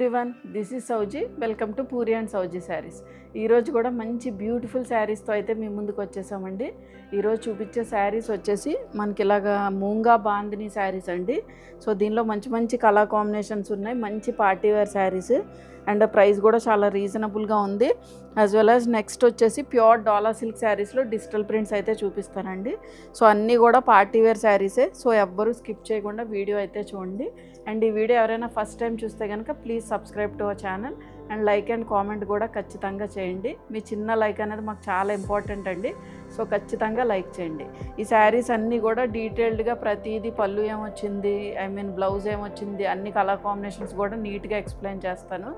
Everyone, this is Souji. Welcome to Puri and Souji saris. ఈరోజు కూడా మంచి బ్యూటిఫుల్ శారీస్తో అయితే మీ ముందుకు వచ్చేసామండి. ఈరోజు చూపించే శారీస్ వచ్చేసి మనకి ఇలాగా మూంగా బాందిని శారీస్ అండి. సో దీనిలో మంచి మంచి కలర్ కాంబినేషన్స్ ఉన్నాయి, మంచి party wear saris and price కూడా చాలా రీజనబుల్గా ఉంది. యాజ్ వెల్ యాజ్ నెక్స్ట్ వచ్చేసి ప్యూర్ డాలా సిల్క్ శారీస్లో డిజిటల్ ప్రింట్స్ అయితే చూపిస్తానండి. సో అన్నీ కూడా పార్టీ వేర్ శారీసే. సో ఎవ్వరూ స్కిప్ చేయకుండా వీడియో అయితే చూడండి. అండ్ ఈ వీడియో ఎవరైనా ఫస్ట్ టైం చూస్తే కనుక please subscribe to our channel and like and comment కూడా ఖచ్చితంగా చేయండి. మీ చిన్న లైక్ అనేది మాకు చాలా ఇంపార్టెంట్ అండి. సో ఖచ్చితంగా లైక్ చేయండి. ఈ శారీస్ అన్నీ కూడా డీటెయిల్డ్గా ప్రతిదీ పళ్ళు ఏమొచ్చింది, బ్లౌజ్ ఏమొచ్చింది, అన్ని కలర్ కాంబినేషన్స్ కూడా నీట్గా ఎక్స్ప్లెయిన్ చేస్తాను.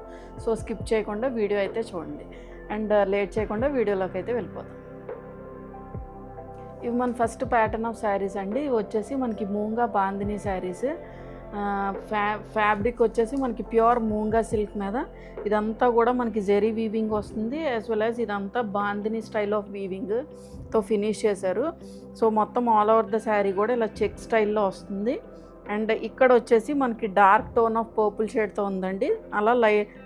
సో స్కిప్ చేయకుండా వీడియో అయితే చూడండి. అండ్ లేట్ చేయకుండా వీడియోలోకి అయితే వెళ్ళిపోతాం. ఇవి మన ఫస్ట్ ప్యాటర్న్ ఆఫ్ శారీస్ అండి. ఇవి వచ్చేసి మనకి మూంగా బాందిని శారీస్. ఫ్యాబ్రిక్ వచ్చేసి మనకి ప్యూర్ మూంగా సిల్క్ మీద ఇదంతా కూడా మనకి జెరీ వీవింగ్ వస్తుంది. యాజ్ వెల్ యాజ్ ఇదంతా బాందిని స్టైల్ ఆఫ్ వీవింగ్తో ఫినిష్ చేశారు. సో మొత్తం ఆల్ ఓవర్ ద శారీ కూడా ఇలా చెక్ స్టైల్లో వస్తుంది. అండ్ ఇక్కడ వచ్చేసి మనకి డార్క్ టోన్ ఆఫ్ పర్పుల్ షేడ్తో ఉందండి. అలా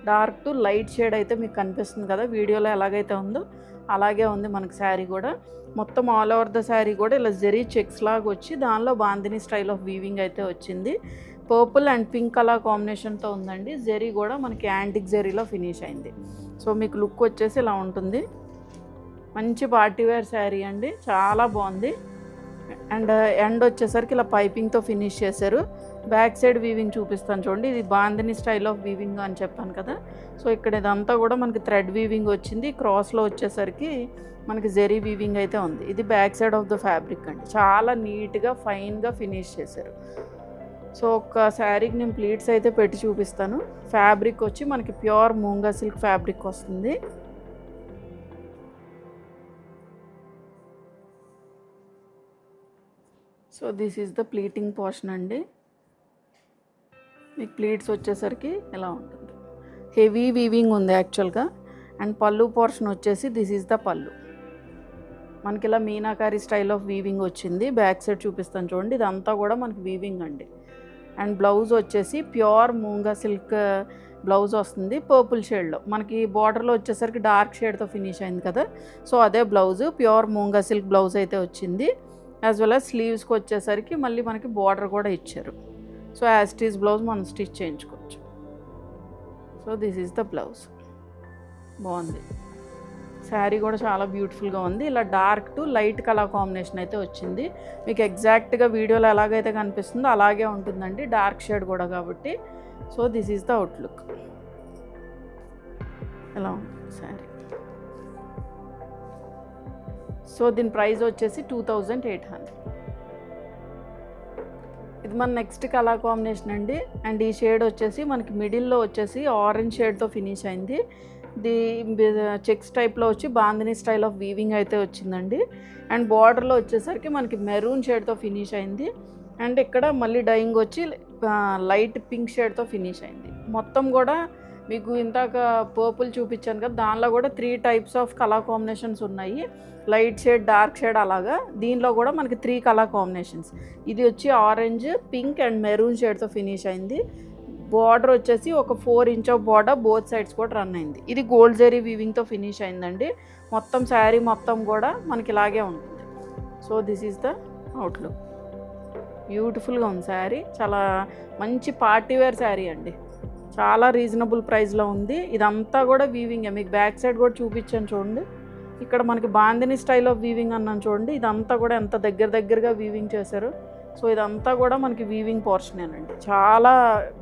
డార్క్ టు లైట్ షేడ్ అయితే మీకు కనిపిస్తుంది కదా వీడియోలో ఎలాగైతే ఉందో అలాగే ఉంది మనకి శారీ కూడా. మొత్తం ఆల్ ఓవర్ ద శారీ కూడా ఇలా జెరీ చెక్స్ లాగా వచ్చి దానిలో బాందిని స్టైల్ ఆఫ్ వీవింగ్ అయితే వచ్చింది. పర్పుల్ అండ్ పింక్ కలర్ కాంబినేషన్తో ఉందండి. జెరీ కూడా మనకి యాంటిక్ జెరీలో ఫినిష్ అయింది. సో మీకు లుక్ వచ్చేసి ఇలా ఉంటుంది. మంచి పార్టీవేర్ శారీ అండి, చాలా బాగుంది. అండ్ ఎండ్ వచ్చేసరికి ఇలా పైపింగ్తో ఫినిష్ చేశారు. బ్యాక్ సైడ్ వీవింగ్ చూపిస్తాను చూడండి. ఇది బాందిని స్టైల్ ఆఫ్ వీవింగ్ అని చెప్పాను కదా. సో ఇక్కడ ఇదంతా కూడా మనకి థ్రెడ్ వీవింగ్ వచ్చింది. క్రాస్లో వచ్చేసరికి మనకి జెరీ వీవింగ్ అయితే ఉంది. ఇది back side of the fabric అండి. చాలా నీట్గా ఫైన్గా ఫినిష్ చేశారు. సో ఒక శారీకి నేను ప్లీట్స్ అయితే పెట్టి చూపిస్తాను. ఫ్యాబ్రిక్ వచ్చి మనకి ప్యూర్ మూంగా సిల్క్ ఫ్యాబ్రిక్ వస్తుంది. So this is the pleating portion అండి. మీకు ప్లీట్స్ వచ్చేసరికి ఎలా ఉంటుంది, హెవీ వీవింగ్ ఉంది యాక్చువల్గా. అండ్ పళ్ళు పోర్షన్ వచ్చేసి దిస్ ఈజ్ ద పళ్ళు. మనకి ఇలా మీనాకారి స్టైల్ ఆఫ్ వీవింగ్ వచ్చింది. బ్యాక్ సైడ్ చూపిస్తాను చూడండి. ఇదంతా కూడా మనకి వీవింగ్ అండి. అండ్ బ్లౌజ్ వచ్చేసి ప్యూర్ మూంగా సిల్క్ బ్లౌజ్ వస్తుంది పర్పుల్ షేడ్లో. మనకి బార్డర్లో వచ్చేసరికి డార్క్ షేడ్తో ఫినిష్ అయింది కదా. సో అదే blouse pure moonga silk blouse అయితే వచ్చింది. యాజ్ వెల్ యాజ్ స్లీవ్స్కి వచ్చేసరికి మళ్ళీ మనకి బార్డర్ కూడా ఇచ్చారు. So as it is blouse మనం స్టిచ్ చేయించుకోవచ్చు. So this is the blouse. బాగుంది శారీ కూడా చాలా బ్యూటిఫుల్గా ఉంది. ఇలా dark to light colour combination అయితే వచ్చింది. మీకు ఎగ్జాక్ట్గా వీడియోలో ఎలాగైతే కనిపిస్తుందో అలాగే ఉంటుందండి, డార్క్ షేడ్ కూడా కాబట్టి. So this is the outlook. ఎలా ఉంటుంది శారీ. సో దీని ప్రైస్ వచ్చేసి 2800. ఇది మన నెక్స్ట్ కలర్ కాంబినేషన్ అండి. అండ్ ఈ షేడ్ వచ్చేసి మనకి మిడిల్లో వచ్చేసి ఆరెంజ్ షేడ్తో ఫినిష్ అయింది. ది చెక్స్ టైప్లో వచ్చి బాందిని స్టైల్ ఆఫ్ వీవింగ్ అయితే వచ్చిందండి. అండ్ బార్డర్లో వచ్చేసరికి మనకి మెరూన్ షేడ్తో ఫినిష్ అయింది. అండ్ ఇక్కడ మళ్ళీ డైయింగ్ వచ్చి లైట్ పింక్ షేడ్తో ఫినిష్ అయింది. మొత్తం కూడా మీకు ఇందాక పర్పుల్ చూపించాను కదా, దానిలో కూడా 3 టైప్స్ ఆఫ్ కలర్ కాంబినేషన్స్ ఉన్నాయి. లైట్ షేడ్, డార్క్ షేడ్ అలాగా. దీనిలో కూడా మనకి 3 కలర్ కాంబినేషన్స్. ఇది వచ్చి ఆరెంజ్, పింక్ అండ్ మెరూన్ షేడ్తో ఫినిష్ అయింది. బార్డర్ వచ్చేసి ఒక 4 inch of border both sides కూడా రన్ అయింది. ఇది గోల్డ్ జెరీ వీవింగ్తో ఫినిష్ అయిందండి. మొత్తం శారీ మొత్తం కూడా మనకి ఇలాగే ఉంటుంది. So this is the outlook. బ్యూటిఫుల్గా ఉంది శారీ. చాలా మంచి పార్టీవేర్ శారీ అండి. చాలా రీజనబుల్ ప్రైస్లో ఉంది. ఇదంతా కూడా వీవింగే. మీకు బ్యాక్ సైడ్ కూడా చూపించాను చూడండి. ఇక్కడ మనకి బాందిని స్టైల్ ఆఫ్ వీవింగ్ అన్నాను చూడండి. ఇదంతా కూడా ఎంత దగ్గరగా వీవింగ్ చేశారు. సో ఇదంతా కూడా మనకి వీవింగ్ పోర్షనేనండి. చాలా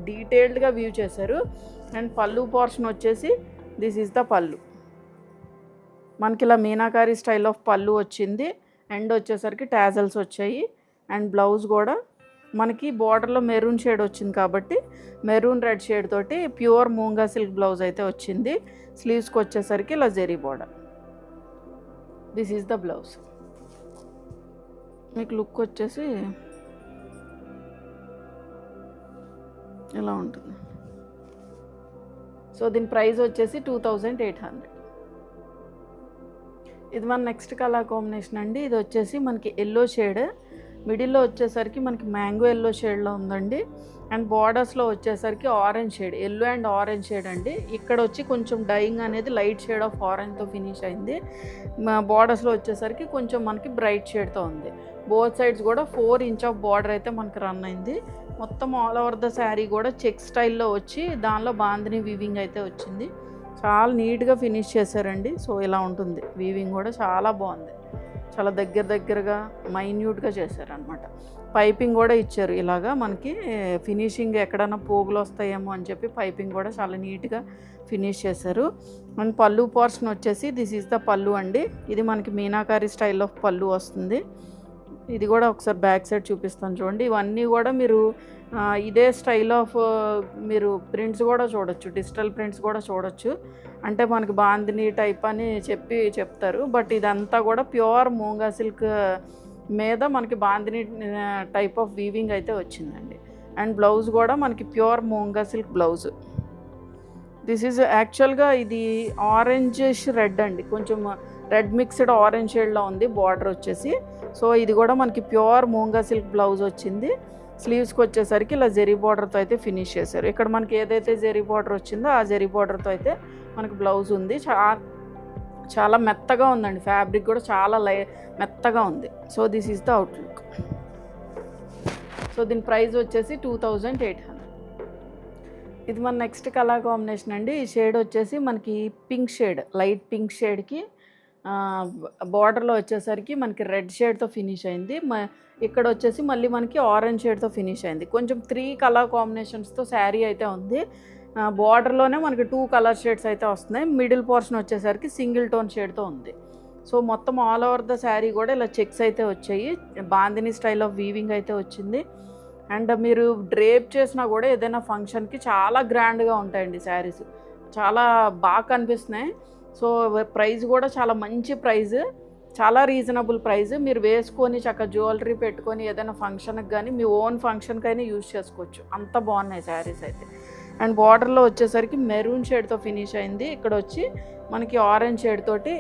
డీటెయిల్డ్గా వీవ్ చేశారు. అండ్ పళ్ళు పోర్షన్ వచ్చేసి దిస్ ఈజ్ ద పళ్ళు. మనకి ఇలా మీనాకారి స్టైల్ ఆఫ్ పళ్ళు వచ్చింది. అండ్ వచ్చేసరికి టాజల్స్ వచ్చాయి. అండ్ బ్లౌజ్ కూడా మనకి బార్డర్లో మెరూన్ షేడ్ వచ్చింది కాబట్టి మెరూన్ రెడ్ షేడ్ తోటి ప్యూర్ మూంగా సిల్క్ బ్లౌజ్ అయితే వచ్చింది. స్లీవ్స్కి వచ్చేసరికి ఇలా zari border. This is the blouse. మీకు లుక్ వచ్చేసి ఎలా ఉంటుంది. సో దీని ప్రైస్ వచ్చేసి 2800. ఇది మన నెక్స్ట్ కలర్ కాంబినేషన్ అండి. ఇది వచ్చేసి మనకి ఎల్లో షేడ్. మిడిల్లో వచ్చేసరికి మనకి మ్యాంగో ఎల్లో షేడ్లో ఉందండి. అండ్ బార్డర్స్లో వచ్చేసరికి orange shade, yellow and orange shade అండి. ఇక్కడ వచ్చి కొంచెం డైయింగ్ అనేది లైట్ షేడ్ ఆఫ్ ఆరెంజ్తో ఫినిష్ అయింది. బార్డర్స్లో వచ్చేసరికి కొంచెం మనకి బ్రైట్ షేడ్తో ఉంది. బోత్ సైడ్స్ కూడా 4 ఇంచ్ ఆఫ్ బార్డర్ అయితే మనకి రన్ అయింది. మొత్తం ఆల్ ఓవర్ ద శారీ కూడా చెక్ స్టైల్లో వచ్చి దానిలో బాందిని వీవింగ్ అయితే వచ్చింది. చాలా నీట్గా ఫినిష్ చేశారండి. సో ఇలా ఉంటుంది వీవింగ్ కూడా చాలా బాగుంది. చాలా దగ్గరగా మైన్యూట్గా చేశారనమాట. పైపింగ్ కూడా ఇచ్చారు. ఇలాగా మనకి ఫినిషింగ్ ఎక్కడన్నా పోగులు వస్తాయేమో అని చెప్పి పైపింగ్ కూడా చాలా నీట్గా ఫినిష్ చేశారు. అండ్ పళ్ళు పోర్షన్ వచ్చేసి దిస్ ఈజ్ ద పళ్ళు అండి. ఇది మనకి మీనాకారి స్టైల్ ఆఫ్ పళ్ళు వస్తుంది. ఇది కూడా ఒకసారి బ్యాక్ సైడ్ చూపిస్తాను చూడండి. ఇవన్నీ కూడా మీరు ఇదే స్టైల్ ఆఫ్ మీరు ప్రింట్స్ కూడా చూడొచ్చు, డిజిటల్ ప్రింట్స్ కూడా చూడొచ్చు. అంటే మనకి బాందిని టైప్ అని చెప్తారు. బట్ ఇదంతా కూడా ప్యూర్ మూంగా సిల్క్ మీద మనకి బాందిని టైప్ ఆఫ్ వీవింగ్ అయితే వచ్చిందండి. అండ్ బ్లౌజ్ కూడా మనకి pure moonga silk blouse. This is యాక్చువల్గా ఇది ఆరెంజిష్ రెడ్ అండి, కొంచెం రెడ్ మిక్స్డ్ ఆరెంజ్ షేడ్లో ఉంది బార్డర్ వచ్చేసి. సో ఇది కూడా మనకి ప్యూర్ మూంగా సిల్క్ బ్లౌజ్ వచ్చింది. స్లీవ్స్కి వచ్చేసరికి ఇలా జెరీ బార్డర్తో అయితే ఫినిష్ చేశారు. ఇక్కడ మనకి ఏదైతే జెరీ బార్డర్ వచ్చిందో ఆ జెరీ బార్డర్తో అయితే మనకి బ్లౌజ్ ఉంది. చాలా మెత్తగా ఉందండి, ఫ్యాబ్రిక్ కూడా చాలా మెత్తగా ఉంది. So this is the outlook. So దీని ప్రైస్ వచ్చేసి 2800. ఇది మన నెక్స్ట్ కలర్ కాంబినేషన్ అండి. ఈ షేడ్ వచ్చేసి మనకి పింక్ షేడ్, లైట్ పింక్ షేడ్కి బార్డర్లో వచ్చేసరికి మనకి రెడ్ షేడ్తో ఫినిష్ అయింది. ఇక్కడ వచ్చేసి మళ్ళీ మనకి ఆరెంజ్ షేడ్తో ఫినిష్ అయింది. కొంచెం 3 కలర్ కాంబినేషన్స్తో శారీ అయితే ఉంది. బార్డర్లోనే మనకి 2 కలర్ షేడ్స్ అయితే వస్తున్నాయి. మిడిల్ పోర్షన్ వచ్చేసరికి సింగిల్ టోన్ షేడ్తో ఉంది. సో మొత్తం ఆల్ ఓవర్ ద శారీ కూడా ఇలా చెక్స్ అయితే వచ్చాయి. బాందిని స్టైల్ ఆఫ్ వీవింగ్ అయితే వచ్చింది. అండ్ మీరు డ్రేప్ చేసినా కూడా ఏదైనా ఫంక్షన్కి చాలా గ్రాండ్గా ఉంటాయండి శారీస్, చాలా బాగా కనిపిస్తున్నాయి. సో ప్రైస్ కూడా చాలా మంచి ప్రైస్, చాలా రీజనబుల్ ప్రైస్. మీరు వేసుకొని చక్కగా జ్యువెలరీ పెట్టుకొని ఏదైనా ఫంక్షన్కి కానీ మీ ఓన్ ఫంక్షన్కి అయినా యూజ్ చేసుకోవచ్చు. అంత బాగున్నాయి శారీస్ అయితే. అండ్ బార్డర్లో వచ్చేసరికి మెరూన్ షేడ్తో ఫినిష్ అయింది. ఇక్కడ వచ్చి మనకి ఆరెంజ్ షేడ్ తోటి,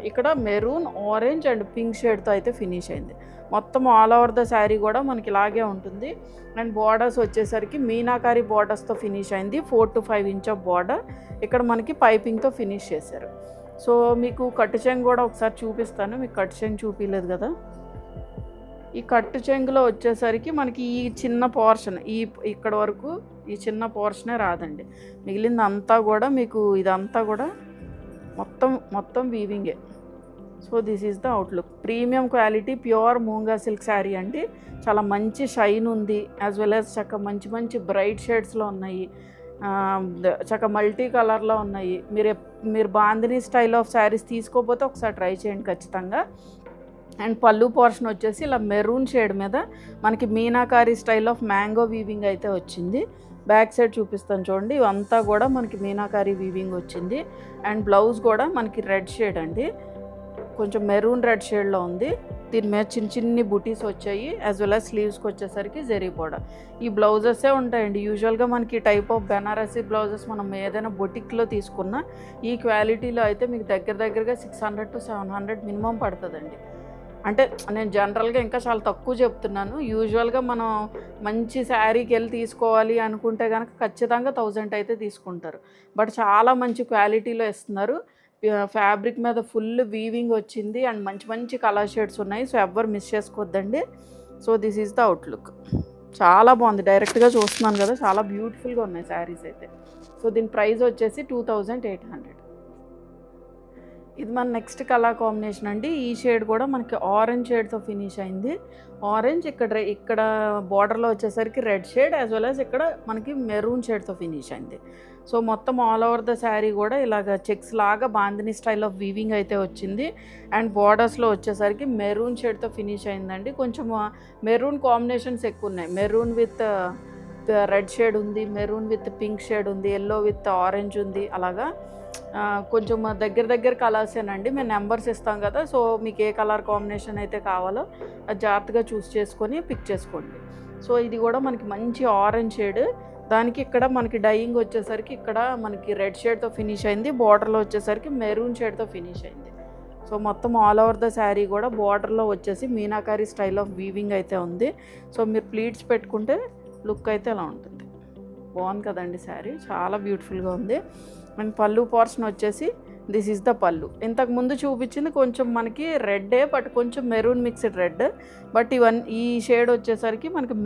ఇక్కడ మెరూన్, ఆరెంజ్ అండ్ పింక్ షేడ్తో అయితే ఫినిష్ అయింది. మొత్తం ఆల్ ఓవర్ ద శారీ కూడా మనకి ఇలాగే ఉంటుంది. అండ్ బార్డర్స్ వచ్చేసరికి మీనాకారి బార్డర్స్తో ఫినిష్ అయింది. 4 to 5 ఇంచ్ ఆఫ్ బార్డర్. ఇక్కడ మనకి పైపింగ్తో ఫినిష్ చేశారు. సో మీకు కట్టు చెంగు కూడా ఒకసారి చూపిస్తాను. మీకు కట్టు చెంగు చూపించలేదు కదా. ఈ కట్టు చెంగులో వచ్చేసరికి మనకి ఈ చిన్న పోర్షన్, ఇక్కడ వరకు ఈ చిన్న పోర్షనే రాదండి. మిగిలింది అంతా కూడా మీకు ఇదంతా కూడా మొత్తం వీవింగే. So this is the outlook. Premium quality pure moonga silk sari అండి. చాలా మంచి షైన్ ఉంది, యాజ్ వెల్ యాజ్ చక్క మంచి బ్రైట్ షేడ్స్లో ఉన్నాయి, చక్క మల్టీ కలర్లో ఉన్నాయి. మీరు బాందిని స్టైల్ ఆఫ్ శారీస్ తీసుకోకపోతే ఒకసారి ట్రై చేయండి ఖచ్చితంగా. అండ్ పళ్ళు పోర్షన్ వచ్చేసి ఇలా మెరూన్ షేడ్ మీద మనకి meenakari style of mango weaving అయితే వచ్చింది. బ్యాక్ సైడ్ చూపిస్తాను చూడండి. ఇవంతా కూడా మనకి మీనాకారి వీవింగ్ వచ్చింది. అండ్ బ్లౌజ్ కూడా మనకి రెడ్ షేడ్ అండి, కొంచెం మెరూన్ రెడ్ షేడ్లో ఉంది. దీని మీద చిన్ని బుటీస్ వచ్చాయి. యాజ్ వెల్ యాజ్ స్లీవ్స్కి వచ్చేసరికి జెరీ బోర్డర్. ఈ బ్లౌజెసే ఉంటాయండి. యూజువల్గా మనకి టైప్ ఆఫ్ బెనారసీ బ్లౌజెస్ మనం ఏదైనా బొటిక్లో తీసుకున్నా ఈ క్వాలిటీలో అయితే మీకు దగ్గరగా 600 to 700 మినిమం పడుతుందండి. అంటే నేను జనరల్గా ఇంకా చాలా తక్కువ చెప్తున్నాను. యూజువల్గా మనం మంచి శారీకి వెళ్ళి తీసుకోవాలి అనుకుంటే కనుక ఖచ్చితంగా 1000 అయితే తీసుకుంటారు. బట్ చాలా మంచి క్వాలిటీలో ఇస్తున్నారు. ఫ్యాబ్రిక్ మీద ఫుల్ వీవింగ్ వచ్చింది అండ్ మంచి కలర్ షేడ్స్ ఉన్నాయి. సో ఎవ్వరు మిస్ చేసుకోవద్దండి. So this is the outlook. చాలా బాగుంది, డైరెక్ట్గా చూస్తున్నాను కదా, చాలా బ్యూటిఫుల్గా ఉన్నాయి శారీస్ అయితే. సో దీని ప్రైస్ వచ్చేసి 2800. ఇది మన నెక్స్ట్ కలర్ కాంబినేషన్ అండి. ఈ షేడ్ కూడా మనకి ఆరెంజ్ షేడ్తో ఫినిష్ అయింది. ఆరెంజ్ ఇక్కడ బార్డర్లో వచ్చేసరికి red shade, as well as ఇక్కడ మనకి మెరూన్ షేడ్తో ఫినిష్ అయింది. సో మొత్తం ఆల్ ఓవర్ ద శారీ కూడా ఇలాగ చెక్స్ లాగా బాందిని స్టైల్ ఆఫ్ వీవింగ్ అయితే వచ్చింది. అండ్ బార్డర్స్లో వచ్చేసరికి మెరూన్ షేడ్తో ఫినిష్ అయిందండి. కొంచెం మెరూన్ కాంబినేషన్స్ ఎక్కువ ఉన్నాయి. మెరూన్ విత్ రెడ్ షేడ్ ఉంది, మెరూన్ విత్ పింక్ షేడ్ ఉంది, ఎల్లో విత్ ఆరెంజ్ ఉంది. అలాగా కొంచెం దగ్గర కలర్సేనండి. మేము నెంబర్స్ ఇస్తాం కదా. సో మీకు ఏ కలర్ కాంబినేషన్ అయితే కావాలో అది జాగ్రత్తగా చూస్ చేసుకొని పిక్ చేసుకోండి. సో ఇది కూడా మనకి మంచి ఆరెంజ్ షేడ్. దానికి ఇక్కడ మనకి డైయింగ్ వచ్చేసరికి ఇక్కడ మనకి రెడ్ షేడ్తో ఫినిష్ అయింది. బార్డర్లో వచ్చేసరికి మెరూన్ షేడ్తో ఫినిష్ అయింది. సో మొత్తం ఆల్ ఓవర్ ద శారీ కూడా బార్డర్లో వచ్చేసి మీనాకారి స్టైల్ ఆఫ్ వీవింగ్ అయితే ఉంది. సో మీరు ప్లీట్స్ పెట్టుకుంటే లుక్ అయితే అలా ఉంటుంది. బాగుంది కదండి శారీ, చాలా బ్యూటిఫుల్గా ఉంది. అండ్ పళ్ళు పోర్షన్ వచ్చేసి దిస్ ఈజ్ ద పళ్ళు. ఇంతకు ముందు చూపించింది కొంచెం మనకి రెడ్డే, బట్ కొంచెం మెరూన్ మిక్స్డ్ రెడ్, బట్ ఈ షేడ్ వచ్చేసరికి మనకి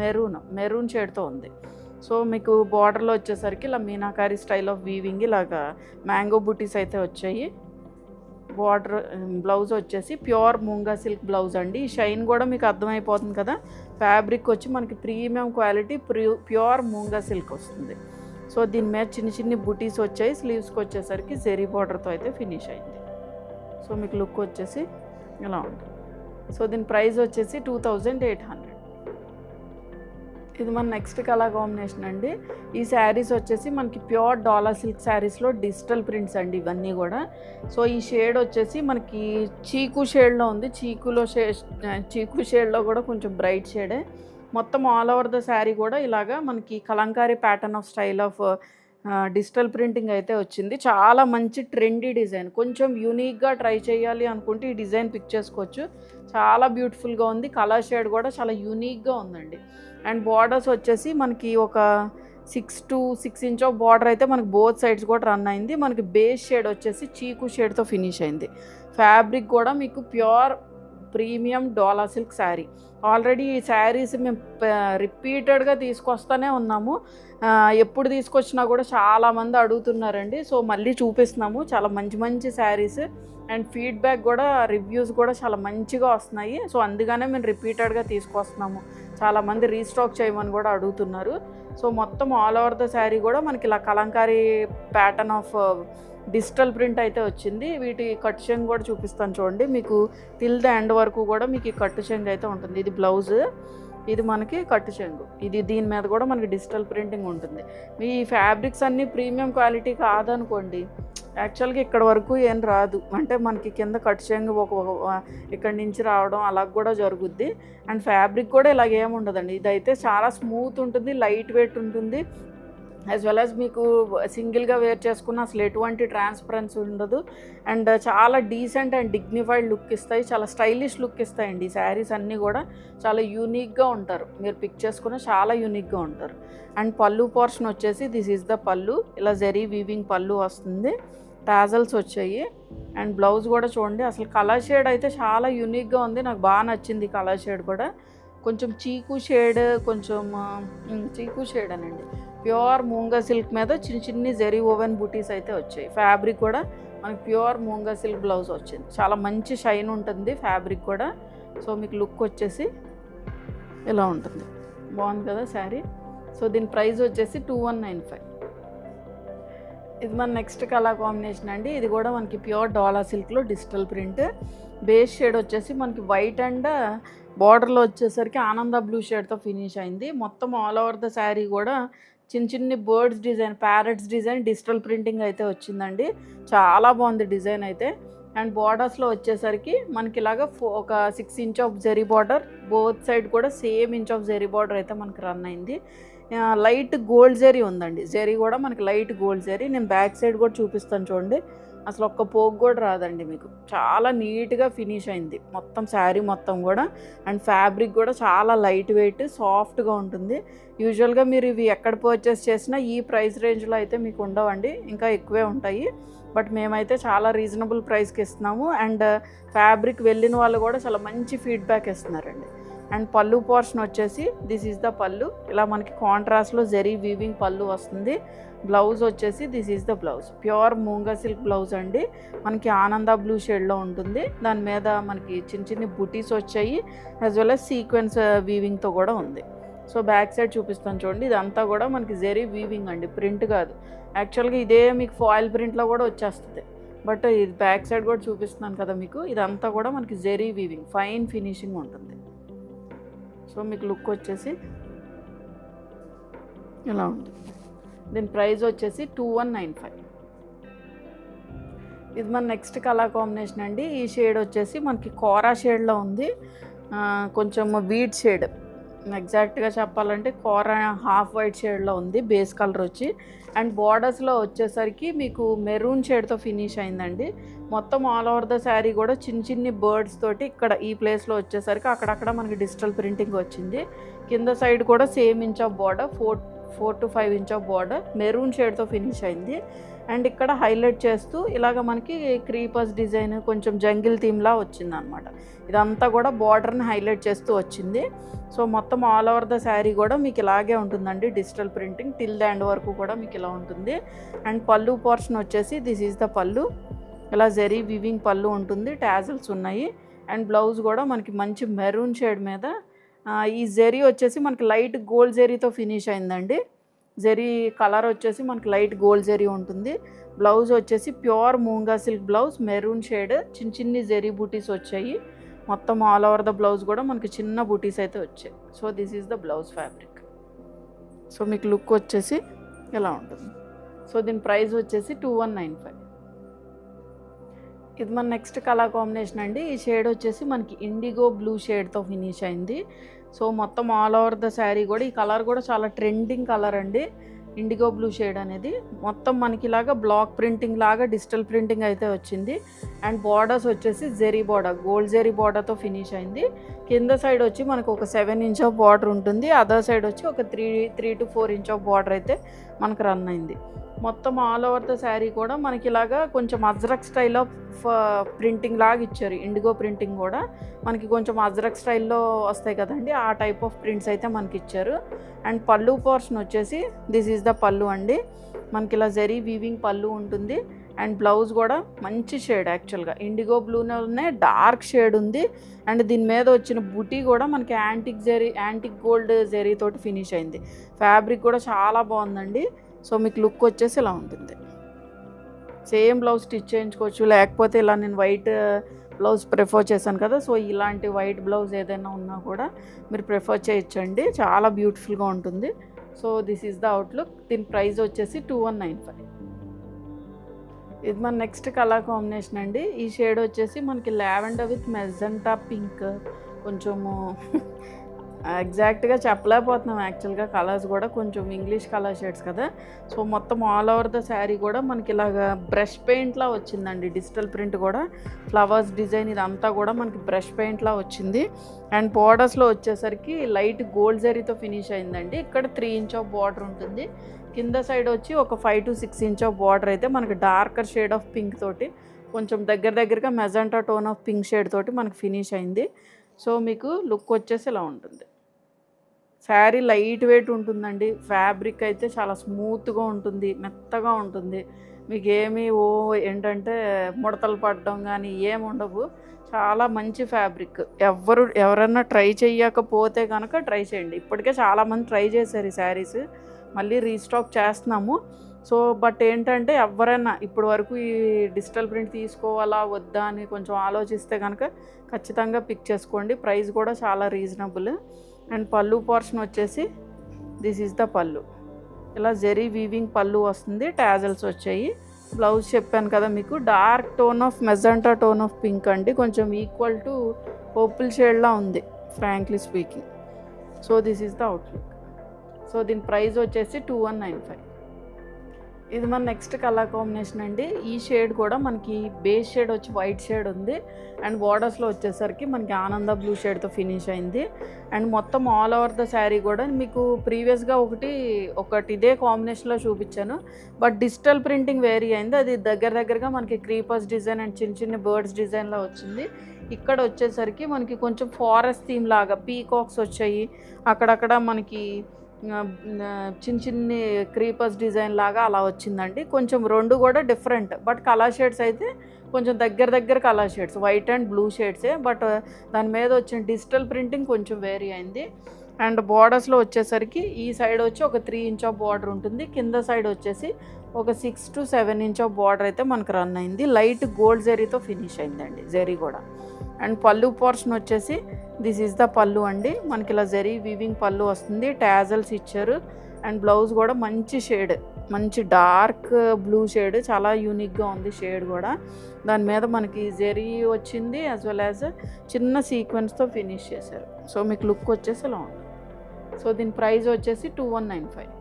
మెరూన్ షేడ్తో ఉంది. సో మీకు బార్డర్లో వచ్చేసరికి ఇలా మీనాకారి స్టైల్ ఆఫ్ వీవింగ్ ఇలాగా మ్యాంగో బూటీస్ అయితే వచ్చాయి. బార్డర్ బ్లౌజ్ వచ్చేసి ప్యూర్ మూంగా సిల్క్ బ్లౌజ్ అండి. ఈ షైన్ కూడా మీకు అర్థమైపోతుంది కదా. ఫ్యాబ్రిక్ వచ్చి మనకి premium quality pure moonga silk వస్తుంది. సో దీని మీద చిన్ని బూటీస్ వచ్చాయి. స్లీవ్స్కి వచ్చేసరికి జెరీ బార్డర్తో అయితే ఫినిష్ అయింది. సో మీకు లుక్ వచ్చేసి ఇలా ఉంటుంది. సో దీని ప్రైస్ వచ్చేసి 2800. ఇది మన నెక్స్ట్ కలర్ కాంబినేషన్ అండి. ఈ శారీస్ వచ్చేసి మనకి ప్యూర్ డాలా సిల్క్ శారీస్లో డిజిటల్ ప్రింట్స్ అండి ఇవన్నీ కూడా. సో ఈ షేడ్ వచ్చేసి మనకి చీకు షేడ్లో ఉంది. చీకు షేడ్లో కూడా కొంచెం బ్రైట్ షేడే. మొత్తం ఆల్ ఓవర్ ద శారీ కూడా ఇలాగా మనకి Kalamkari pattern of style of digital printing అయితే వచ్చింది. చాలా మంచి ట్రెండీ డిజైన్. కొంచెం యూనిక్గా ట్రై చేయాలి అనుకుంటే ఈ డిజైన్ పిక్ చేసుకోవచ్చు. చాలా బ్యూటిఫుల్గా ఉంది. కలర్ షేడ్ కూడా చాలా యూనిక్గా ఉందండి. అండ్ బార్డర్స్ వచ్చేసి మనకి ఒక 6 to 6 ఇంచ్ ఆఫ్ బార్డర్ అయితే మనకి బోత్ సైడ్స్ కూడా రన్ అయింది. మనకి బేస్ షేడ్ వచ్చేసి చీకు షేడ్తో ఫినిష్ అయింది. ఫ్యాబ్రిక్ కూడా మీకు ప్యూర్ ప్రీమియం డోలా సిల్క్ శారీ. ఆల్రెడీ ఈ శారీస్ మేము రిపీటెడ్గా తీసుకొస్తూనే ఉన్నాము. ఎప్పుడు తీసుకొచ్చినా కూడా చాలామంది అడుగుతున్నారండి. సో మళ్ళీ చూపిస్తున్నాము. చాలా మంచి శారీస్ అండ్ ఫీడ్బ్యాక్ కూడా, రివ్యూస్ కూడా చాలా మంచిగా వస్తున్నాయి. సో అందుకనే మేము రిపీటెడ్గా తీసుకొస్తున్నాము. చాలామంది రీస్టాక్ చేయమని కూడా అడుగుతున్నారు. సో మొత్తం ఆల్ ఓవర్ ద శారీ కూడా మనకి ఇలా Kalamkari pattern of digital print అయితే వచ్చింది. వీటి కట్ చెంగు కూడా చూపిస్తాను చూడండి. మీకు టిల్ ద ఎండ్ వరకు కూడా మీకు ఈ కట్టు చెంగు అయితే ఉంటుంది. ఇది బ్లౌజ్, ఇది మనకి కట్టు చెంగు. దీని మీద కూడా మనకి డిజిటల్ ప్రింటింగ్ ఉంటుంది. మీ ఫ్యాబ్రిక్స్ అన్నీ ప్రీమియం క్వాలిటీ కాదనుకోండి, యాక్చువల్గా ఇక్కడ వరకు ఏం రాదు. అంటే మనకి కింద కట్టు చెంగు ఇక్కడి నుంచి రావడం అలా కూడా జరుగుద్ది. అండ్ ఫ్యాబ్రిక్ కూడా ఇలాగేమి ఉండదండి. ఇదైతే చాలా స్మూత్ ఉంటుంది, లైట్ వెయిట్ ఉంటుంది. యాజ్ వెల్ యాజ్ మీకు సింగిల్గా వేర్ చేసుకున్న అసలు ఎటువంటి ట్రాన్స్పరెన్సీ ఉండదు. అండ్ చాలా డీసెంట్ అండ్ డిగ్నిఫైడ్ లుక్ ఇస్తాయి. చాలా స్టైలిష్ లుక్ ఇస్తాయండి. ఈ శారీస్ అన్నీ కూడా చాలా యూనిక్గా ఉంటారు. మీరు పిక్ చేసుకున్న చాలా యూనిక్గా ఉంటారు. అండ్ పళ్ళు పోర్షన్ వచ్చేసి దిస్ ఈజ్ ద పళ్ళు. ఇలా జరీ వీవింగ్ పళ్ళు వస్తుంది. టాజల్స్ వచ్చాయి. అండ్ బ్లౌజ్ కూడా చూడండి. అసలు కలర్ షేడ్ అయితే చాలా యూనిక్గా ఉంది. నాకు బాగా నచ్చింది కలర్ షేడ్ కూడా. కొంచెం చీకు షేడ్, చీకు షేడ్ అనండి. ప్యూర్ మూంగా సిల్క్ మీద చిన్ని జెరీ ఓవెన్ బూటీస్ అయితే వచ్చాయి. ఫ్యాబ్రిక్ కూడా మనకి ప్యూర్ మూంగా సిల్క్ బ్లౌజ్ వచ్చింది. చాలా మంచి షైన్ ఉంటుంది ఫ్యాబ్రిక్ కూడా. సో మీకు లుక్ వచ్చేసి ఇలా ఉంటుంది. బాగుంది కదా శారీ. సో దీని ప్రైస్ వచ్చేసి 2195. ఇది మన నెక్స్ట్ కలర్ కాంబినేషన్ అండి. ఇది కూడా మనకి ప్యూర్ డాలా సిల్క్లో డిజిటల్ ప్రింట్. బేస్ షేడ్ వచ్చేసి మనకి వైట్ అండ్ బార్డర్లో వచ్చేసరికి ఆనంద బ్లూ షేడ్తో ఫినిష్ అయింది. మొత్తం ఆల్ ఓవర్ ద శారీ కూడా చిన్ని birds design, parrots design, digital printing అయితే వచ్చిందండి. చాలా బాగుంది డిజైన్ అయితే. అండ్ బార్డర్స్లో వచ్చేసరికి మనకి ఇలాగ ఒక 6 inch of zari border, both side కూడా same inch of zari border అయితే మనకి రన్ అయింది. లైట్ గోల్డ్ జెరీ ఉందండి. జెరీ కూడా మనకి లైట్ గోల్డ్ జెరీ. నేను బ్యాక్ సైడ్ కూడా చూపిస్తాను చూడండి. అసలు ఒక్క పోగు కూడా రాదండి మీకు. చాలా నీట్గా ఫినిష్ అయింది మొత్తం శారీ మొత్తం కూడా. అండ్ ఫ్యాబ్రిక్ కూడా చాలా లైట్ వెయిట్, సాఫ్ట్గా ఉంటుంది. యూజువల్గా మీరు ఇవి ఎక్కడ పర్చేస్ చేసినా ఈ ప్రైస్ రేంజ్లో అయితే మీకు ఉండవండి, ఇంకా ఎక్కువే ఉంటాయి. బట్ మేమైతే చాలా రీజనబుల్ ప్రైస్కి ఇస్తున్నాము. అండ్ ఫ్యాబ్రిక్ వెళ్ళిన వాళ్ళు కూడా చాలా మంచి ఫీడ్బ్యాక్ ఇస్తున్నారండి. అండ్ పళ్ళు పోర్షన్ వచ్చేసి దిస్ ఈజ్ ద పళ్ళు. ఇలా మనకి కాంట్రాస్ట్లో జెరీ వీవింగ్ పళ్ళు వస్తుంది. బ్లౌజ్ వచ్చేసి this is the blouse. Pure moonga silk blouse అండి. మనకి ఆనంద బ్లూ షేడ్లో ఉంటుంది. దాని మీద మనకి చిన్ని బుటీస్ వచ్చాయి. యాజ్ వెల్ as సీక్వెన్స్ వీవింగ్తో కూడా ఉంది. సో బ్యాక్ సైడ్ చూపిస్తాను చూడండి. ఇదంతా కూడా మనకి జెరీ వీవింగ్ అండి, ప్రింట్ కాదు. యాక్చువల్గా ఇదే మీకు ఫాయిల్ ప్రింట్లో కూడా వచ్చేస్తుంది. బట్ ఇది బ్యాక్ సైడ్ కూడా చూపిస్తున్నాను కదా మీకు. ఇదంతా కూడా మనకి జెరీ వీవింగ్, ఫైన్ ఫినిషింగ్ ఉంటుంది. సో మీకు లుక్ వచ్చేసి ఇలా ఉంటుంది. దీని ప్రైస్ వచ్చేసి 2195. ఇది మన నెక్స్ట్ కలర్ కాంబినేషన్ అండి. ఈ షేడ్ వచ్చేసి మనకి కోరా షేడ్లో ఉంది. కొంచెం వీట్ షేడ్, ఎగ్జాక్ట్గా చెప్పాలంటే కూర హాఫ్ వైట్ షేడ్లో ఉంది బేస్ కలర్ వచ్చి. అండ్ బార్డర్స్లో వచ్చేసరికి మీకు మెరూన్ షేడ్తో ఫినిష్ అయిందండి. మొత్తం ఆల్ ఓవర్ ద శారీ కూడా చిన్ని బర్డ్స్ తోటి ఇక్కడ ఈ ప్లేస్లో వచ్చేసరికి అక్కడక్కడ మనకి డిజిటల్ ప్రింటింగ్ వచ్చింది. కింద సైడ్ కూడా same inch of border 4 to 5 inch of border maroon షేడ్తో ఫినిష్ అయింది. అండ్ ఇక్కడ హైలైట్ చేస్తూ ఇలాగ మనకి క్రీపర్స్ డిజైన్ కొంచెం జంగిల్ థీమ్లా వచ్చింది అనమాట. ఇదంతా కూడా బార్డర్ని హైలైట్ చేస్తూ వచ్చింది. సో మొత్తం ఆల్ ఓవర్ ద శారీ కూడా మీకు ఇలాగే ఉంటుందండి digital printing till the end వరకు కూడా మీకు ఇలా ఉంటుంది. అండ్ పళ్ళు పోర్షన్ వచ్చేసి దిస్ ఈజ్ ద పళ్ళు. ఇలా జరీ వివింగ్ పళ్ళు ఉంటుంది, టాజిల్స్ ఉన్నాయి. అండ్ బ్లౌజ్ కూడా మనకి మంచి మెరూన్ షేడ్ మీద ఈ జరీ వచ్చేసి మనకి లైట్ గోల్డ్ జరీతో ఫినిష్ అయిందండి. జరీ కలర్ వచ్చేసి మనకి లైట్ గోల్డ్ జరీ ఉంటుంది. బ్లౌజ్ వచ్చేసి pure moonga silk blouse maroon shade, చిన్ని జరీ బూటీస్ వచ్చాయి. మొత్తం ఆల్ ఓవర్ ద బ్లౌజ్ కూడా మనకి చిన్న బూటీస్ అయితే వచ్చాయి. So this is the blouse fabric. So మీకు లుక్ వచ్చేసి ఇలా ఉంటుంది. సో దీని ప్రైస్ వచ్చేసి 2195. ఇది మన నెక్స్ట్ కలర్ కాంబినేషన్ అండి. ఈ షేడ్ వచ్చేసి మనకి ఇండిగో బ్లూ షేడ్తో ఫినిష్ అయింది. సో మొత్తం ఆల్ ఓవర్ ద శారీ కూడా ఈ కలర్ కూడా చాలా ట్రెండింగ్ కలర్ అండి, ఇండిగో బ్లూ షేడ్ అనేది. మొత్తం మనకి ఇలాగా బ్లాక్ ప్రింటింగ్ లాగా డిజిటల్ ప్రింటింగ్ అయితే వచ్చింది. అండ్ బార్డర్స్ వచ్చేసి జెరీ బార్డర్, గోల్డ్ జెరీ బార్డర్తో ఫినిష్ అయింది. కింద సైడ్ వచ్చి మనకు ఒక 7 ఇంచ్ ఆఫ్ బార్డర్ ఉంటుంది. అదర్ సైడ్ వచ్చి ఒక 3 to 4 ఇంచ్ ఆఫ్ బార్డర్ అయితే మనకు రన్ అయింది. మొత్తం ఆల్ ఓవర్ ద శారీ కూడా మనకి ఇలాగా కొంచెం అజ్రక్ స్టైల్ ఆఫ్ ప్రింటింగ్ లాగా ఇచ్చారు. ఇండిగో ప్రింటింగ్ కూడా మనకి కొంచెం అజ్రక్ స్టైల్లో వస్తాయి కదండి, ఆ టైప్ ఆఫ్ ప్రింట్స్ అయితే మనకి ఇచ్చారు. అండ్ పళ్ళు పోర్షన్ వచ్చేసి దిస్ ఈజ్ ద పళ్ళు అండి. మనకి ఇలా జరీ వీవింగ్ పళ్ళు ఉంటుంది. అండ్ బ్లౌజ్ కూడా మంచి షేడ్, యాక్చువల్గా ఇండిగో బ్లూలోనే డార్క్ షేడ్ ఉంది. అండ్ దీని మీద వచ్చిన బుటీ కూడా మనకి యాంటిక్ గోల్డ్ జరీ తోటి ఫినిష్ అయింది. ఫ్యాబ్రిక్ కూడా చాలా బాగుందండి. సో మీకు లుక్ వచ్చేసి ఇలా ఉంటుంది. సేమ్ బ్లౌజ్ స్టిచ్ చేయించుకోవచ్చు, లేకపోతే ఇలా నేను వైట్ బ్లౌజ్ ప్రిఫర్ చేశాను కదా, సో ఇలాంటి వైట్ బ్లౌజ్ ఏదైనా ఉన్నా కూడా మీరు ప్రిఫర్ చేయొచ్చండి, చాలా బ్యూటిఫుల్గా ఉంటుంది. So this is the outlook. దీని ప్రైస్ వచ్చేసి 2195. ఇది మన నెక్స్ట్ కలర్ కాంబినేషన్ అండి. ఈ షేడ్ వచ్చేసి మనకి లావెండర్ విత్ మెజెంటా పింక్. కొంచెము ఎగ్జాక్ట్గా చెప్పలేకపోతున్నాం, యాక్చువల్గా కలర్స్ కూడా కొంచెం ఇంగ్లీష్ కలర్ షేడ్స్ కదా. సో మొత్తం ఆల్ ఓవర్ ద శారీ కూడా మనకి ఇలాగ బ్రష్ పెయింట్లా వచ్చిందండి. డిజిటల్ ప్రింట్ కూడా ఫ్లవర్స్ డిజైన్ ఇదంతా కూడా మనకి బ్రష్ పెయింట్లా వచ్చింది. అండ్ బార్డర్స్లో వచ్చేసరికి లైట్ గోల్డ్ జరీతో ఫినిష్ అయిందండి. ఇక్కడ 3 ఇంచ్ ఆఫ్ బార్డర్ ఉంటుంది. కింద సైడ్ వచ్చి ఒక 5 to 6 ఇంచ్ ఆఫ్ బార్డర్ అయితే మనకి డార్కర్ షేడ్ ఆఫ్ పింక్ తోటి కొంచెం దగ్గరగా magenta tone of pink shade తోటి మనకి ఫినిష్ అయింది. సో మీకు లుక్ వచ్చేసి ఇలా ఉంటుంది. శారీ లైట్ వెయిట్ ఉంటుందండి. ఫ్యాబ్రిక్ అయితే చాలా స్మూత్గా ఉంటుంది, మెత్తగా ఉంటుంది. మీకు ఏమీ ఏంటంటే ముడతలు పడడం కానీ ఏమి ఉండవు. చాలా మంచి ఫ్యాబ్రిక్. ఎవరన్నా ట్రై చేయకపోతే కనుక ట్రై చేయండి. ఇప్పటికే చాలామంది ట్రై చేశారు ఈ శారీస్, మళ్ళీ రీస్టాక్ చేస్తున్నాము. సో బట్ ఏంటంటే ఎవరైనా ఇప్పటి వరకు ఈ డిజిటల్ ప్రింట్ తీసుకోవాలా వద్దా అని కొంచెం ఆలోచిస్తే కనుక ఖచ్చితంగా పిక్ చేసుకోండి. ప్రైస్ కూడా చాలా రీజనబుల్. అండ్ పళ్ళు పోర్షన్ వచ్చేసి దిస్ ఈజ్ ద పళ్ళు. ఇలా జెరీ వీవింగ్ పళ్ళు వస్తుంది, టాజల్స్ వచ్చాయి. బ్లౌజ్ చెప్పాను కదా మీకు dark tone of magenta tone of pink అండి, కొంచెం ఈక్వల్ టు పర్పుల్ షేడ్లా ఉంది frankly speaking. So this is the outlook. So దీని ప్రైస్ వచ్చేసి 2195. ఇది మన నెక్స్ట్ కలర్ కాంబినేషన్ అండి. ఈ షేడ్ కూడా మనకి బేస్ షేడ్ వచ్చి వైట్ షేడ్ ఉంది. అండ్ బార్డర్స్లో వచ్చేసరికి మనకి ఆనంద బ్లూ షేడ్తో ఫినిష్ అయింది. అండ్ మొత్తం ఆల్ ఓవర్ ద శారీ కూడా మీకు ప్రీవియస్గా ఒకటి ఇదే కాంబినేషన్లో చూపించాను, బట్ డిజిటల్ ప్రింటింగ్ వేరీ అయింది. అది దగ్గరగా మనకి క్రీపర్స్ డిజైన్ అండ్ చిన్న బర్డ్స్ డిజైన్లో వచ్చింది. ఇక్కడ వచ్చేసరికి మనకి కొంచెం ఫారెస్ట్ థీమ్ లాగా పీకాక్స్ వచ్చాయి, అక్కడక్కడ మనకి చిన్ని క్రీపర్స్ డిజైన్ లాగా అలా వచ్చిందండి. కొంచెం రెండు కూడా డిఫరెంట్, బట్ కలర్ షేడ్స్ అయితే కొంచెం దగ్గర colour shades, white and blue షేడ్సే, బట్ దాని మీద వచ్చిన డిజిటల్ ప్రింటింగ్ కొంచెం వేరీ అయింది. అండ్ బార్డర్స్లో వచ్చేసరికి ఈ సైడ్ వచ్చి ఒక 3 ఇంచ్ ఆఫ్ బార్డర్ ఉంటుంది. కింద సైడ్ వచ్చేసి ఒక 6 to 7 ఇంచ్ ఆఫ్ బార్డర్ అయితే మనకు రన్ అయింది. లైట్ గోల్డ్ జరీతో ఫినిష్ అయిందండి జరీ కూడా. అండ్ పళ్ళు పోర్షన్ వచ్చేసి దిస్ ఈజ్ ద పళ్ళు అండి. మనకి ఇలా జరీ వీవింగ్ పళ్ళు వస్తుంది, టాజల్స్ ఇచ్చారు. అండ్ బ్లౌజ్ కూడా మంచి షేడ్, మంచి డార్క్ బ్లూ షేడ్, చాలా యూనిక్గా ఉంది షేడ్ కూడా. దాని మీద మనకి జరీ వచ్చింది యాజ్ వెల్ యాజ్ చిన్న సీక్వెన్స్తో ఫినిష్ చేశారు. సో మీకు లుక్ వచ్చేసి ఇలా ఉంటుంది. సో దీని ప్రైస్ వచ్చేసి 2195.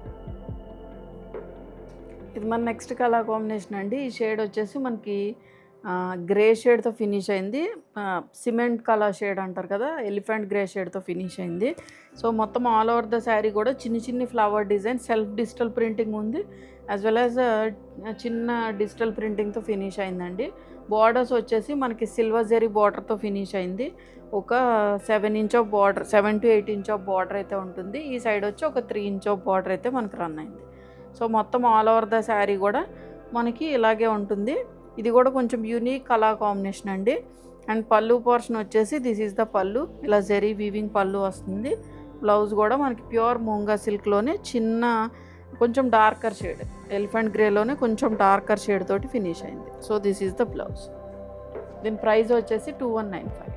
ఇది మన నెక్స్ట్ కలర్ కాంబినేషన్ అండి. ఈ షేడ్ వచ్చేసి మనకి గ్రే షేడ్తో ఫినిష్ అయింది. సిమెంట్ కలర్ షేడ్ అంటారు కదా, ఎలిఫెంట్ గ్రే షేడ్తో ఫినిష్ అయింది. సో మొత్తం ఆల్ ఓవర్ ద శారీ కూడా చిన్ని flower design, self digital printing ఉంది, యాజ్ వెల్ యాజ్ చిన్న డిజిటల్ ప్రింటింగ్తో ఫినిష్ అయిందండి. బార్డర్స్ వచ్చేసి మనకి సిల్వర్ జెరీ బార్డర్తో ఫినిష్ అయింది. ఒక 7 inch of border, 7 to 8 inch of border అయితే ఉంటుంది. ఈ సైడ్ వచ్చి ఒక 3 ఇంచ్ ఆఫ్ బార్డర్ అయితే మనకు రన్ అయింది. సో మొత్తం ఆల్ ఓవర్ ద శారీ కూడా మనకి ఇలాగే ఉంటుంది. ఇది కూడా కొంచెం యూనిక్ కలర్ కాంబినేషన్ అండి. అండ్ పళ్ళు పోర్షన్ వచ్చేసి దిస్ ఈజ్ ద పళ్ళు, ఇలా జెరీ వీవింగ్ పళ్ళు వస్తుంది. బ్లౌజ్ కూడా మనకి ప్యూర్ మూంగా సిల్క్లోనే చిన్న కొంచెం డార్కర్ షేడ్, ఎలిఫెంట్ గ్రేలోనే కొంచెం డార్కర్ షేడ్ తోటి ఫినిష్ అయింది. So this is the blouse. దీని ప్రైస్ వచ్చేసి 2195.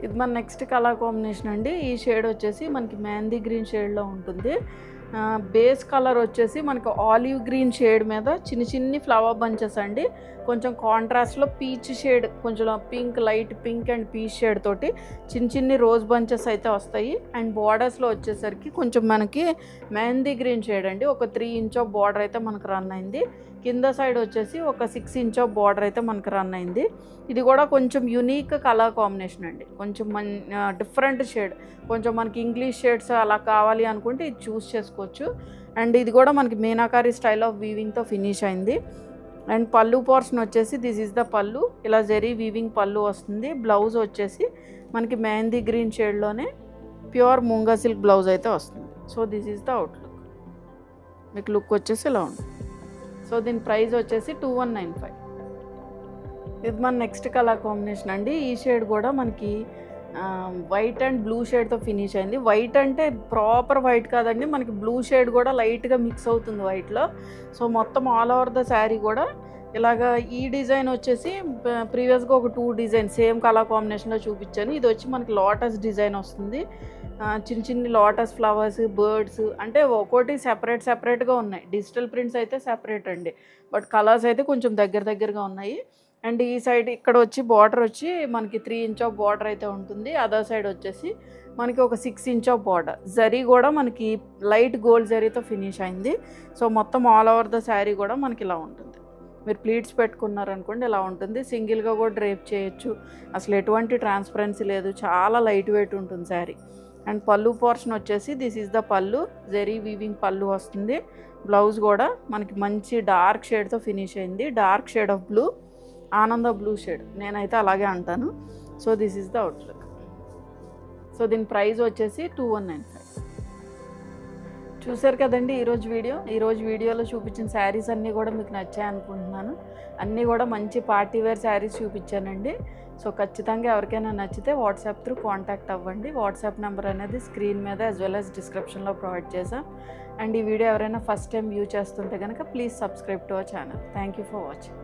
ఇది మన నెక్స్ట్ కలర్ కాంబినేషన్ అండి. ఈ షేడ్ వచ్చేసి మనకి మెహందీ గ్రీన్ షేడ్లో ఉంటుంది. బేస్ కలర్ వచ్చేసి మనకి ఆలివ్ గ్రీన్ షేడ్ మీద చిన్ని ఫ్లవర్ బంచెస్ అండి. కొంచెం కాంట్రాస్ట్లో పీచ్ షేడ్, కొంచెం pink, light pink and peach shade తోటి చిన్ని రోజ్ బంచెస్ అయితే వస్తాయి. అండ్ బార్డర్స్లో వచ్చేసరికి కొంచెం మనకి మెహందీ గ్రీన్ షేడ్ అండి, ఒక 3 ఇంచ్ ఆఫ్ బార్డర్ అయితే మనకు రన్ అయింది. కింద సైడ్ వచ్చేసి ఒక 6 ఇంచ్ ఆఫ్ బార్డర్ అయితే మనకు రన్ అయింది. ఇది కూడా కొంచెం యూనిక్ కలర్ కాంబినేషన్ అండి, కొంచెం డిఫరెంట్ షేడ్, కొంచెం మనకి ఇంగ్లీష్ షేడ్స్ అలా కావాలి అనుకుంటే ఇది చూస్ చేసుకోవచ్చు. అండ్ ఇది కూడా మనకి మీనాకారి స్టైల్ ఆఫ్ వీవింగ్తో ఫినిష్ అయింది. అండ్ పళ్ళు పోర్షన్ వచ్చేసి దిస్ ఈజ్ ద పళ్ళు, ఇలా జెరీ వీవింగ్ పళ్ళు వస్తుంది. బ్లౌజ్ వచ్చేసి మనకి mehndi green షేడ్లోనే pure moonga silk blouse అయితే వస్తుంది. So this is the outlook. మీకు లుక్ వచ్చేసి ఇలా ఉంటుంది. సో దీని ప్రైస్ వచ్చేసి 2195. ఇది మన నెక్స్ట్ కలర్ కాంబినేషన్ అండి. ఈ షేడ్ కూడా మనకి వైట్ అండ్ బ్లూ షేడ్తో ఫినిష్ అయింది. వైట్ అంటే ప్రాపర్ వైట్ కాదండి, మనకి బ్లూ షేడ్ కూడా లైట్గా మిక్స్ అవుతుంది వైట్లో. సో మొత్తం ఆల్ ఓవర్ ద శారీ కూడా ఇలాగా ఈ డిజైన్ వచ్చేసి ప్రీవియస్గా ఒక 2 డిజైన్ సేమ్ కలర్ కాంబినేషన్లో చూపించాను. ఇది వచ్చి మనకి లోటస్ డిజైన్ వస్తుంది. చిన్ని లోటస్ ఫ్లవర్స్, బర్డ్స్ అంటే ఒక్కోటి సెపరేట్గా ఉన్నాయి. డిజిటల్ ప్రింట్స్ అయితే సెపరేట్ అండి, బట్ కలర్స్ అయితే కొంచెం దగ్గరగా ఉన్నాయి. అండ్ ఈ సైడ్ ఇక్కడ వచ్చి బార్డర్ వచ్చి మనకి 3 ఇంచ్ ఆఫ్ బార్డర్ అయితే ఉంటుంది. అదర్ సైడ్ వచ్చేసి మనకి ఒక 6 ఇంచ్ ఆఫ్ బార్డర్. జరీ కూడా మనకి లైట్ గోల్డ్ జరీతో ఫినిష్ అయింది. సో మొత్తం ఆల్ ఓవర్ ద శారీ కూడా మనకి ఇలా ఉంటుంది. మీరు ప్లీట్స్ పెట్టుకున్నారనుకోండి ఇలా ఉంటుంది. సింగిల్గా కూడా డ్రేప్ చేయొచ్చు, అసలు ఎటువంటి ట్రాన్స్పరెన్సీ లేదు, చాలా లైట్ వెయిట్ ఉంటుంది శారీ. అండ్ పళ్ళు పోర్షన్ వచ్చేసి దిస్ ఈజ్ ద పళ్ళు, జెరీ వీవింగ్ పళ్ళు వస్తుంది. బ్లౌజ్ కూడా మనకి మంచి డార్క్ షేడ్తో ఫినిష్ అయింది. డార్క్ షేడ్ ఆఫ్ బ్లూ, ఆనంద బ్లూ షేడ్, నేనైతే అలాగే అంటాను. So this is the outlook. So దీని ప్రైస్ వచ్చేసి 2195. చూసారు కదండి ఈరోజు వీడియోలో చూపించిన శారీస్ అన్నీ కూడా మీకు నచ్చాయి అనుకుంటున్నాను. అన్నీ కూడా మంచి పార్టీ వేర్ శారీస్ చూపించానండి. సో ఖచ్చితంగా ఎవరికైనా నచ్చితే వాట్సాప్ త్రూ కాంటాక్ట్ అవ్వండి. వాట్సాప్ నెంబర్ అనేది స్క్రీన్ మీద యాజ్ వెల్ యాజ్ డిస్క్రిప్షన్లో ప్రొవైడ్ చేశాం. అండ్ ఈ వీడియో ఎవరైనా ఫస్ట్ టైం వ్యూ చేస్తుంటే కనుక please subscribe to our channel. Thank you for watching.